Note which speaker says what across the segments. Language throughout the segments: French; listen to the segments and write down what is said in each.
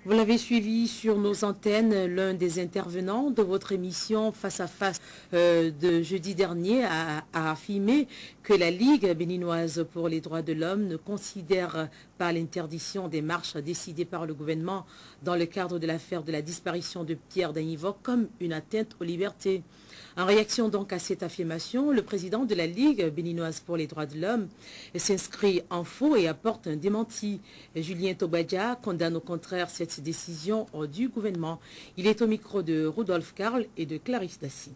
Speaker 1: Vous l'avez suivi sur nos antennes, l'un des intervenants de votre émission Face à Face de jeudi dernier a affirmé que la Ligue béninoise pour les droits de l'homme ne considère pas l'interdiction des marches décidées par le gouvernement dans le cadre de l'affaire de la disparition de Pierre Danivo comme une atteinte aux libertés. En réaction donc à cette affirmation, le président de la Ligue béninoise pour les droits de l'homme s'inscrit en faux et apporte un démenti. Julien Tobadja condamne au contraire cette décision du gouvernement. Il est au micro de Rudolf Karl et de Clarisse Dassy.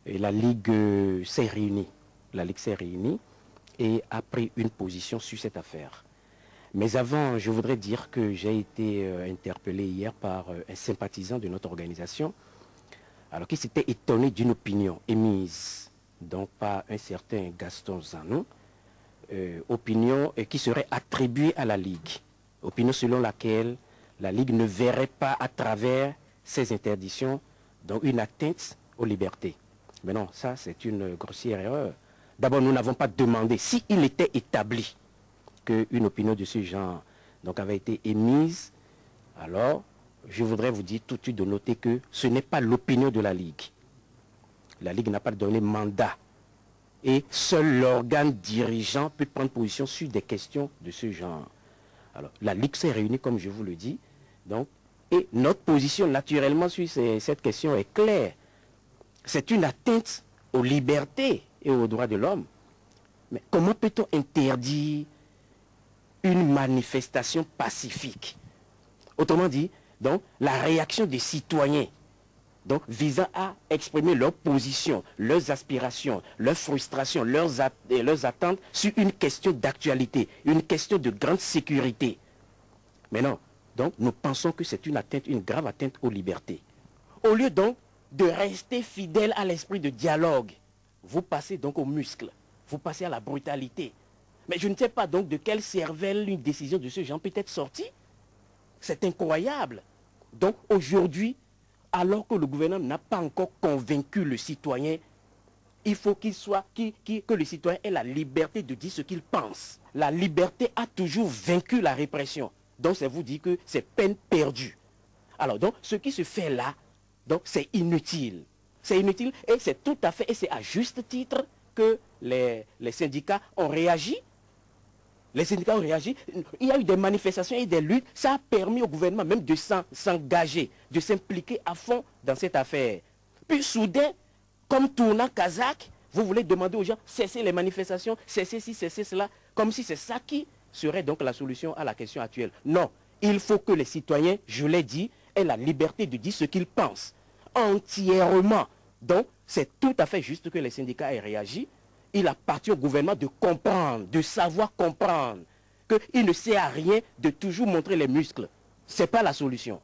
Speaker 2: Et la Ligue s'est réunie. La Ligue s'est réunie et a pris une position sur cette affaire. Mais avant, je voudrais dire que j'ai été interpellé hier par un sympathisant de notre organisation, alors qui s'était étonné d'une opinion émise donc par un certain Gaston Zanon, opinion qui serait attribuée à la Ligue. Opinion selon laquelle la Ligue ne verrait pas à travers ces interdictions donc une atteinte aux libertés. Mais non, ça c'est une grossière erreur. D'abord, nous n'avons pas demandé, s'il était établi qu'une opinion de ce genre donc, avait été émise, alors je voudrais vous dire tout de suite de noter que ce n'est pas l'opinion de la Ligue. La Ligue n'a pas donné mandat. Et seul l'organe dirigeant peut prendre position sur des questions de ce genre. Alors, la Ligue s'est réunie, comme je vous le dis. Donc, et notre position, naturellement, sur cette question est claire. C'est une atteinte aux libertés et aux droits de l'homme. Mais comment peut-on interdire une manifestation pacifique? Autrement dit, donc, la réaction des citoyens donc, visant à exprimer leur position, leurs aspirations, leurs frustrations, leurs attentes sur une question d'actualité, une question de grande sécurité. Mais non, donc, nous pensons que c'est une grave atteinte aux libertés. Au lieu donc de rester fidèle à l'esprit de dialogue, vous passez donc aux muscles, vous passez à la brutalité. Mais je ne sais pas donc de quelle cervelle une décision de ce genre peut être sortie. C'est incroyable. Donc aujourd'hui, alors que le gouvernement n'a pas encore convaincu le citoyen, il faut que le citoyen ait la liberté de dire ce qu'il pense. La liberté a toujours vaincu la répression. Donc c'est vous dire que c'est peine perdue. Alors donc ce qui se fait là, donc c'est inutile. C'est inutile et c'est tout à fait, et c'est à juste titre que les syndicats ont réagi. Les syndicats ont réagi, il y a eu des manifestations et des luttes, ça a permis au gouvernement même de s'engager, de s'impliquer à fond dans cette affaire. Puis soudain, comme tournant kazakh, vous voulez demander aux gens, cessez les manifestations, cessez ci, cessez cela, comme si c'est ça qui serait donc la solution à la question actuelle. Non, il faut que les citoyens, je l'ai dit, aient la liberté de dire ce qu'ils pensent, entièrement. Donc, c'est tout à fait juste que les syndicats aient réagi. Il appartient au gouvernement de comprendre, de savoir comprendre, qu'il ne sert à rien de toujours montrer les muscles. Ce n'est pas la solution.